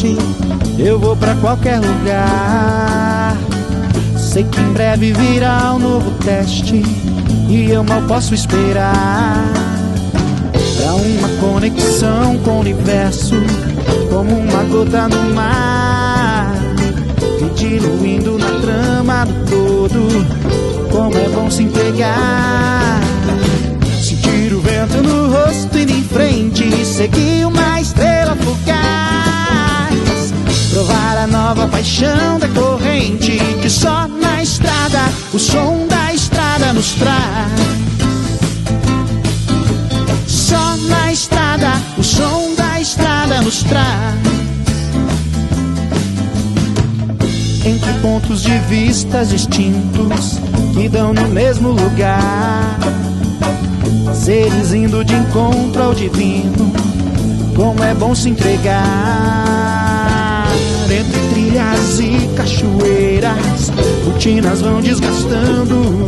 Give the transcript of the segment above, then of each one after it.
frente, eu vou pra qualquer lugar. Sei que em breve virá um novo teste e eu mal posso esperar pra uma conexão com o universo, como uma gota no mar, e diluindo na trama do todo. Como é bom se entregar, sentir o vento no rosto, indo em frente e seguir uma estrela fugaz, provar a nova paixão da corrente que só na estrada o som da estrada nos traz. Só na estrada o som da estrada nos traz. Entre pontos de vista distintos que dão no mesmo lugar, seres indo de encontro ao divino, como é bom se entregar. Entre trilhas e cachoeiras, rotinas vão desgastando,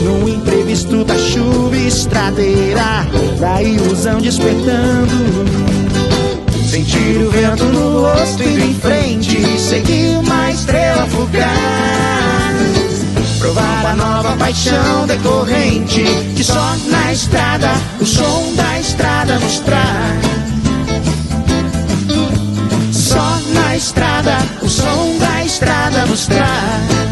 no imprevisto da chuva estradeira, da ilusão despertando. Sentir o vento no rosto, indo em frente e seguir uma estrela fugaz, provar a nova paixão decorrente que só na estrada o som da estrada nos traz. Só na estrada o som da estrada nos traz.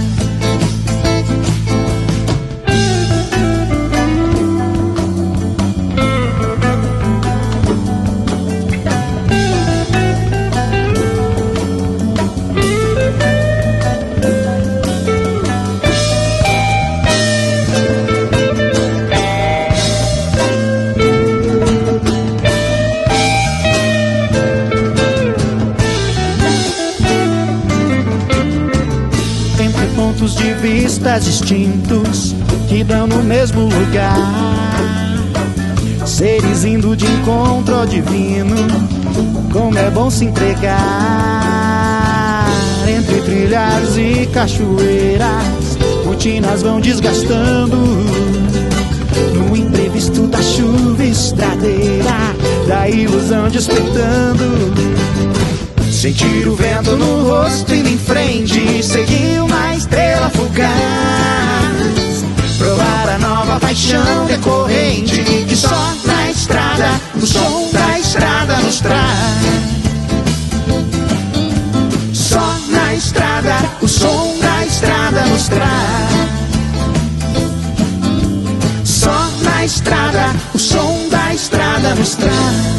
Pontos de vista distintos que dão no mesmo lugar, seres indo de encontro ao divino, como é bom se entregar. Entre trilhas e cachoeiras, rotinas vão desgastando, no imprevisto da chuva estradeira, da ilusão despertando. Sentir o vento no rosto, indo em frente e seguir uma estrela fugaz, provar a nova paixão decorrente que só na estrada o som da estrada nos traz. Só na estrada o som da estrada nos traz. Só na estrada o som da estrada nos traz.